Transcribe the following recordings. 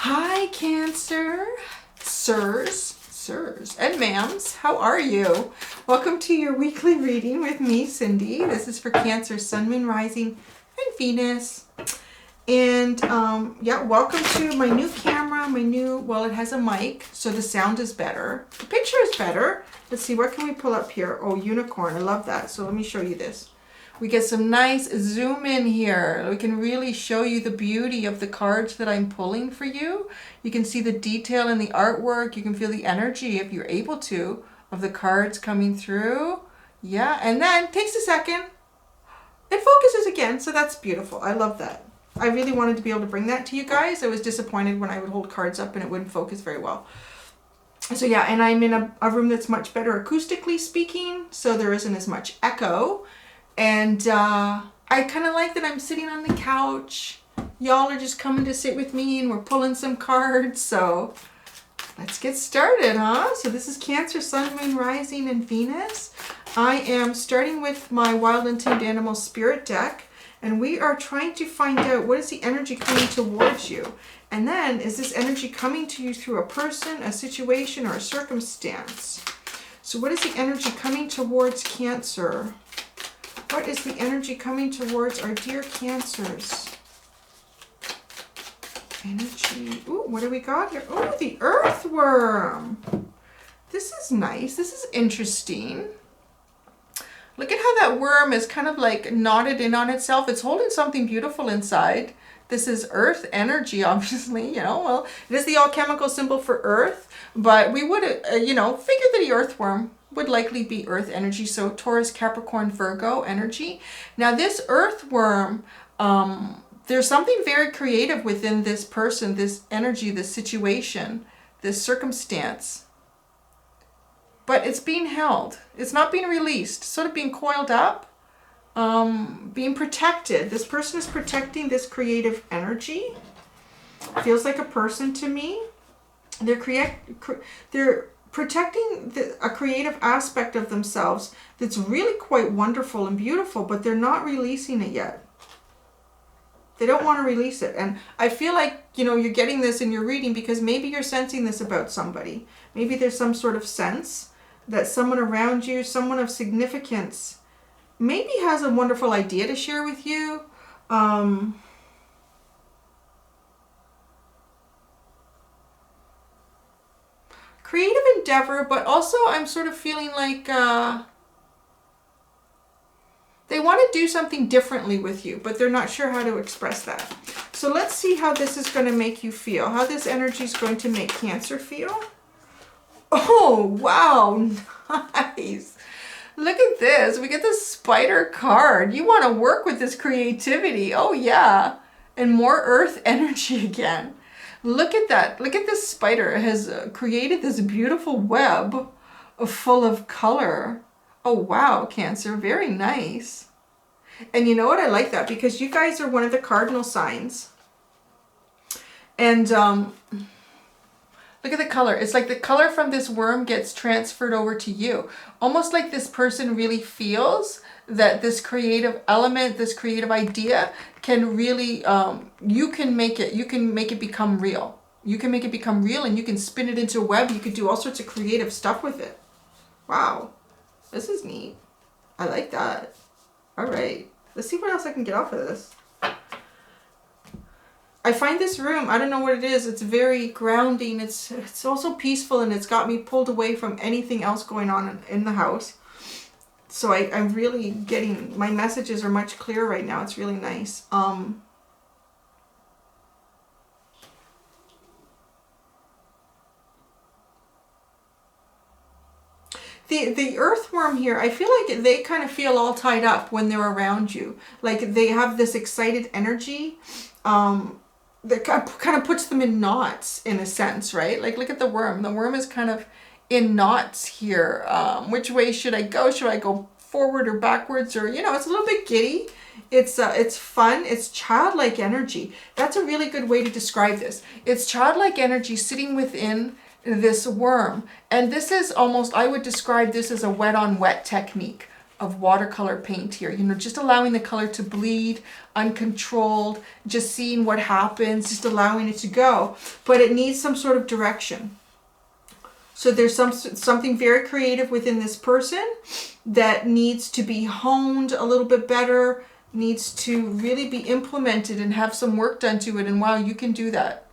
Hi, Cancer. Sirs, and ma'ams. How are you? Welcome to your weekly reading with me, Cindy. This is for Cancer, Sun, Moon, Rising, and Venus. And yeah, welcome to my new camera, well, it has a mic, so the sound is better. The picture is better. Let's see, what can we pull up here? Oh, unicorn, I love that. So let me show you this. We get some nice zoom in here. We can really show you the beauty of the cards that I'm pulling for you. You can see the detail in the artwork. You can feel the energy, if you're able to, of the cards coming through. Yeah, and then takes a second. It focuses again, so that's beautiful. I love that. I really wanted to be able to bring that to you guys. I was disappointed when I would hold cards up and it wouldn't focus very well. So yeah, and I'm in a room that's much better acoustically speaking, so there isn't as much echo. And I kind of like that I'm sitting on the couch. Y'all are just coming to sit with me and we're pulling some cards. So let's get started, huh? So this is Cancer, Sun, Moon, Rising, and Venus. I am starting with my Wild and Tamed Animal Spirit deck. And we are trying to find out, what is the energy coming towards you? And then, is this energy coming to you through a person, a situation, or a circumstance? So what is the energy coming towards Cancer? What is the energy coming towards our dear Cancers? Energy. Ooh, what do we got here? Oh, the earthworm. This is nice. This is interesting. Look at how that worm is kind of like knotted in on itself. It's holding something beautiful inside. This is earth energy, obviously, you know. Well, it is the alchemical symbol for earth, but we would, figure that the earthworm would likely be earth energy. So Taurus, Capricorn, Virgo energy. Now this earthworm, there's something very creative within this person, this energy, this situation, this circumstance. But it's being held. It's not being released. Sort of being coiled up, being protected. This person is protecting this creative energy. Feels like a person to me. They're protecting a creative aspect of themselves that's really quite wonderful and beautiful, but they're not releasing it yet. They don't want to release it. And I feel like, you're getting this in your reading because maybe you're sensing this about somebody. Maybe there's some sort of sense that someone around you, someone of significance, maybe has a wonderful idea to share with you. Creative endeavor, but also I'm sort of feeling like they want to do something differently with you, but they're not sure how to express that. So let's see how this is going to make you feel, how this energy is going to make Cancer feel. Oh, wow, nice. Look at this. We get the spider card. You want to work with this creativity. Oh, yeah. And more earth energy again. Look at that. Look at this spider. It has created this beautiful web full of color. Oh, wow, Cancer. Very nice. And you know what? I like that because you guys are one of the cardinal signs. And look at the color. It's like the color from this worm gets transferred over to you. Almost like this person really feels that this creative element, this creative idea can really, you can make it become real. You can make it become real and you can spin it into a web. You could do all sorts of creative stuff with it. Wow. This is neat. I like that. All right. Let's see what else I can get off of this. I find this room, I don't know what it is, it's very grounding, it's also peaceful, and it's got me pulled away from anything else going on in the house. So I'm really getting, my messages are much clearer right now. It's really nice. The earthworm here, I feel like they kind of feel all tied up when they're around you. Like they have this excited energy. That kind of puts them in knots in a sense, right? Like look at the worm. The worm is kind of in knots here. Which way should I go? Should I go forward or backwards? Or, it's a little bit giddy. It's fun. It's childlike energy. That's a really good way to describe this. It's childlike energy sitting within this worm. And this is almost, I would describe this as a wet on wet technique. of watercolor paint here. You know, just allowing the color to bleed, uncontrolled, just seeing what happens, just allowing it to go. But it needs some sort of direction. So there's something very creative within this person that needs to be honed a little bit better, needs to really be implemented and have some work done to it. And wow, you can do that.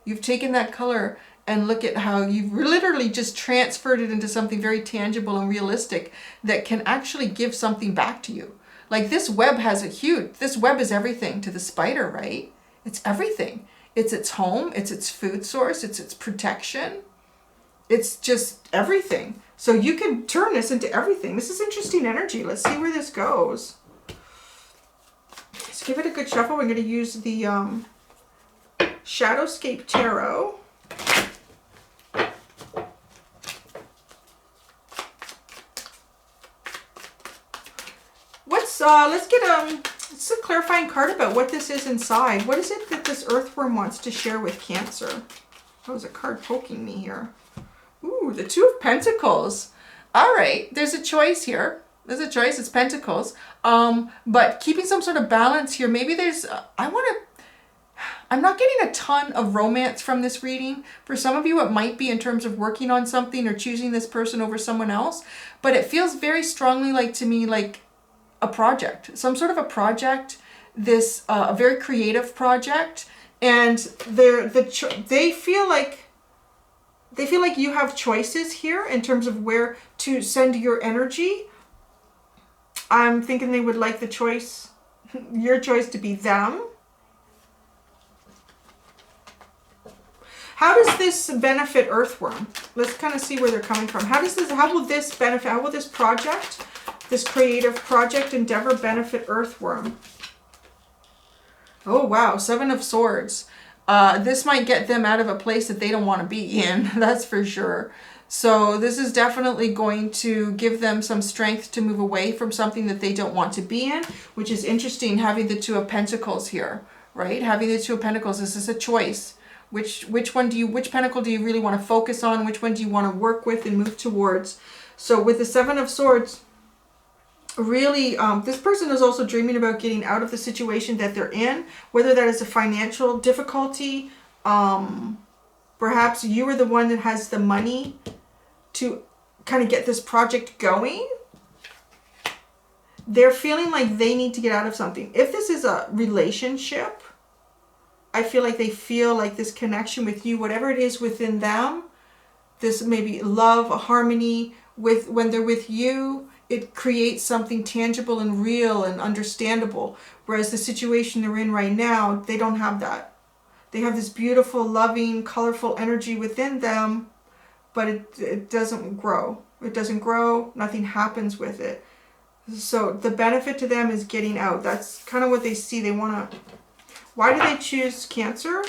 You've taken that color and look at how you've literally just transferred it into something very tangible and realistic that can actually give something back to you. Like this web this web is everything to the spider, right? It's everything. It's its home, it's its food source, it's its protection. It's just everything. So you can turn this into everything. This is interesting energy. Let's see where this goes. Let's give it a good shuffle. We're going to use the Shadowscape Tarot. Let's get it's a clarifying card about what this is inside. What is it that this earthworm wants to share with Cancer? Oh, there's a card poking me here. Ooh, the Two of Pentacles. All right, there's a choice here. There's a choice. It's Pentacles. But keeping some sort of balance here. Maybe there's, I'm not getting a ton of romance from this reading. For some of you, it might be in terms of working on something or choosing this person over someone else. But it feels very strongly like, to me, like a project. Some sort of a project. This, a very creative project. And they feel like you have choices here in terms of where to send your energy. I'm thinking they would like the choice, your choice, to be them. How does this benefit Earthworm? Let's kind of see where they're coming from. How will this benefit, how will this project, this creative project endeavor benefit Earthworm? Oh, wow. 7 of Swords. This might get them out of a place that they don't want to be in. That's for sure. So this is definitely going to give them some strength to move away from something that they don't want to be in, which is interesting, having the Two of Pentacles here, right? Having the Two of Pentacles, this is a choice. Which pentacle do you really want to focus on? Which one do you want to work with and move towards? So with the 7 of Swords, really, this person is also dreaming about getting out of the situation that they're in, whether that is a financial difficulty. Perhaps you are the one that has the money to kind of get this project going. They're feeling like they need to get out of something. If this is a relationship, I feel like they feel like this connection with you, whatever it is within them, this maybe love, a harmony with, when they're with you, it creates something tangible and real and understandable. Whereas the situation they're in right now, they don't have that. They have this beautiful, loving, colorful energy within them, but it doesn't grow. It doesn't grow. Nothing happens with it. So the benefit to them is getting out. That's kind of what they see. They want to... Why do they choose Cancer?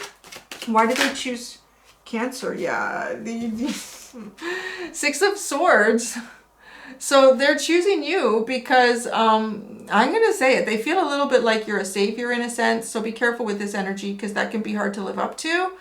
Why did they choose Cancer? Yeah. The 6 of Swords. So they're choosing you because, I'm going to say it, they feel a little bit like you're a savior in a sense. So be careful with this energy because that can be hard to live up to.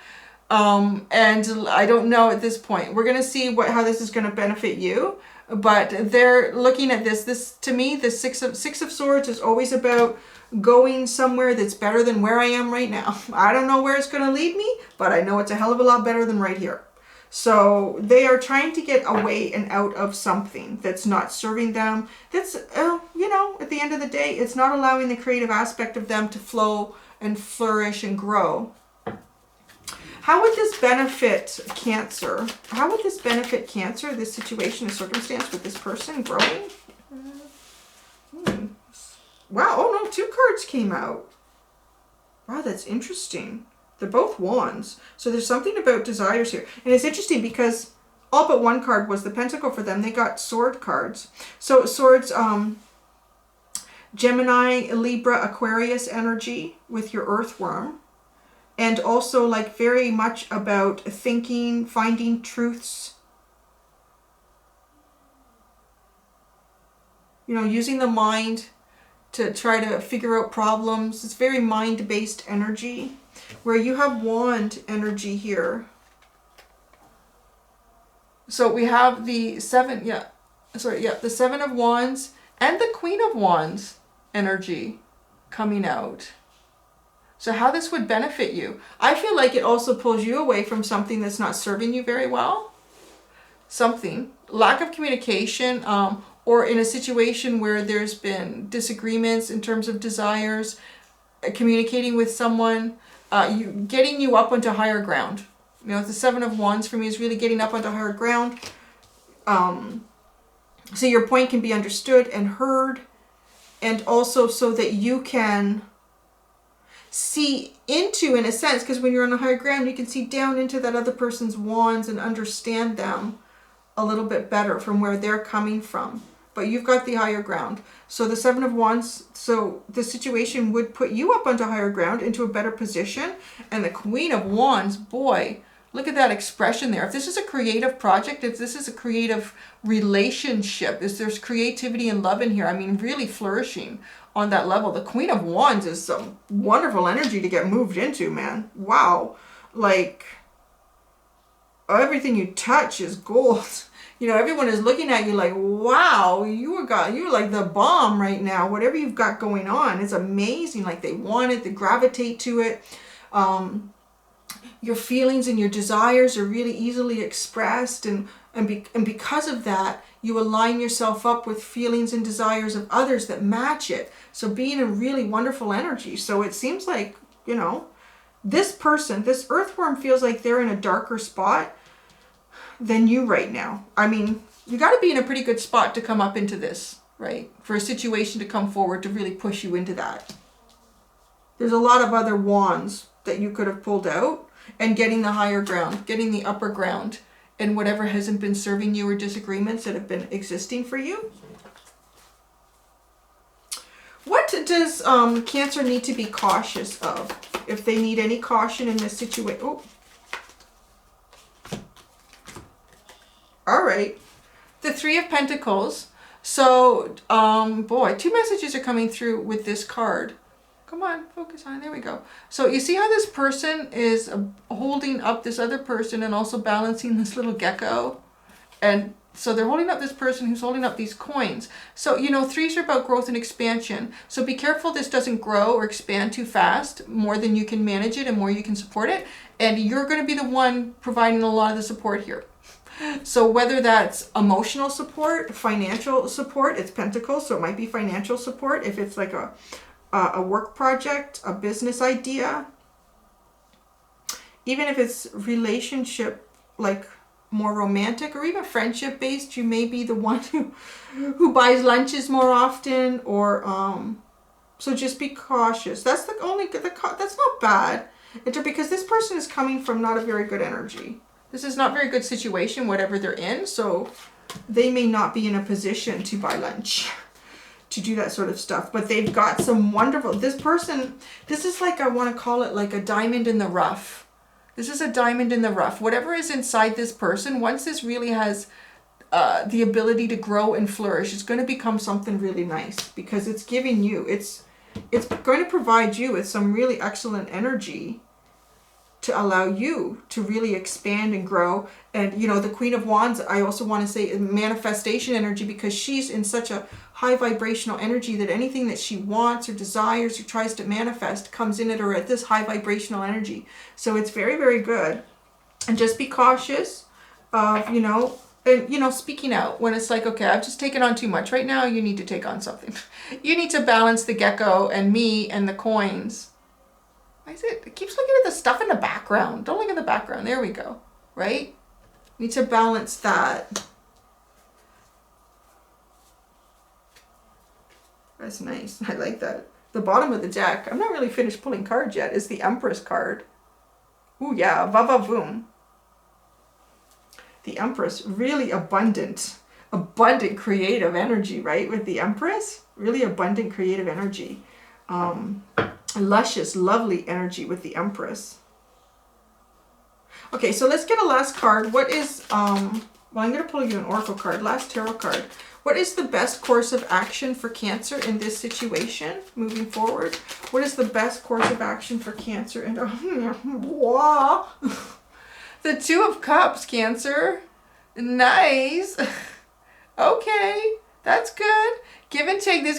And I don't know at this point. We're going to see how this is going to benefit you. But they're looking at this. To me, the six of Swords is always about going somewhere that's better than where I am right now. I don't know where it's going to lead me, but I know it's a hell of a lot better than right here. So they are trying to get away and out of something that's not serving them. That's, you know, at the end of the day, it's not allowing the creative aspect of them to flow and flourish and grow. How would this benefit Cancer? How would this benefit Cancer, this situation, this circumstance with this person growing? Wow, oh no, 2 cards came out. Wow, that's interesting. They're both Wands. So there's something about desires here. And it's interesting because all but 1 card was the Pentacle for them. They got Sword cards. So Swords, Gemini, Libra, Aquarius energy with your Earthworm. And also like very much about thinking, finding truths. You know, using the mind to try to figure out problems. It's very mind-based energy. Where you have Wand energy here. So we have the 7, the 7 of Wands and the Queen of Wands energy coming out. So how this would benefit you. I feel like it also pulls you away from something that's not serving you very well. Something. Lack of communication, or in a situation where there's been disagreements in terms of desires, communicating with someone, getting you up onto higher ground. You know, the Seven of Wands for me is really getting up onto higher ground. So your point can be understood and heard, and also so that you can see into, in a sense, because when you're on a higher ground, you can see down into that other person's wands and understand them a little bit better from where they're coming from. But you've got the higher ground. So the Seven of Wands, so the situation would put you up onto higher ground, into a better position. And the Queen of Wands, boy, look at that expression there. If this is a creative project, if this is a creative relationship, if there's creativity and love in here, I mean, really flourishing on that level. The Queen of Wands is some wonderful energy to get moved into, man. Wow. Like, everything you touch is gold. You know, everyone is looking at you like, wow, you're like the bomb right now. Whatever you've got going on is amazing. Like, they want it, they gravitate to it. Your feelings and your desires are really easily expressed, and because of that, you align yourself up with feelings and desires of others that match it. So being a really wonderful energy. So it seems like, you know, this person, this earthworm, feels like they're in a darker spot than you right now. I mean, you got to be in a pretty good spot to come up into this, right? For a situation to come forward to really push you into that. There's a lot of other wands that you could have pulled out, and getting the higher ground, getting the upper ground, and whatever hasn't been serving you, or disagreements that have been existing for you. What does Cancer need to be cautious of? If they need any caution in this situation. Oh. All right. The Three of Pentacles. So, boy, two messages are coming through with this card. Come on, focus on it. There we go. So you see how this person is holding up this other person and also balancing this little gecko? And so they're holding up this person who's holding up these coins. So, you know, threes are about growth and expansion. So be careful this doesn't grow or expand too fast, more than you can manage it and more you can support it. And you're going to be the one providing a lot of the support here. So whether that's emotional support, financial support, it's Pentacles, so it might be financial support. If it's like a work project, a business idea, even if it's relationship, like more romantic or even friendship based, you may be the one who buys lunches more often, or so just be cautious. That's the only that's not bad, because this person is coming from not a very good energy. This is not a very good situation, whatever they're in, so they may not be in a position to buy lunch, to do that sort of stuff. But they've got some wonderful, this person, this is like, I want to call it like a diamond in the rough. This is a diamond in the rough. Whatever is inside this person, once this really has the ability to grow and flourish, it's going to become something really nice, because it's giving you, it's going to provide you with some really excellent energy to allow you to really expand and grow. And, you know, the Queen of Wands, I also want to say manifestation energy, because she's in such a high vibrational energy that anything that she wants or desires or tries to manifest comes in at her at this high vibrational energy. So it's very, very good. And just be cautious of, you know, and, you know, speaking out when it's like, okay, I've just taken on too much right now. You need to take on something. You need to balance the gecko and me and the coins. Why is it? It keeps looking at the stuff in the background. Don't look at the background. There we go. Right? Need to balance that. That's nice. I like that. The bottom of the deck, I'm not really finished pulling cards yet, is the Empress card. Ooh, yeah. Va-va-voom. The Empress, really abundant creative energy, right? With the Empress, really abundant creative energy. Luscious, lovely energy with the Empress. Okay, so let's get a last card. What is, well, I'm going to pull you an Oracle card, last tarot card. What is the best course of action for Cancer in this situation moving forward? What is the best course of action for Cancer? And wow. The Two of Cups, Cancer. Nice. Okay. That's good. Give and take. This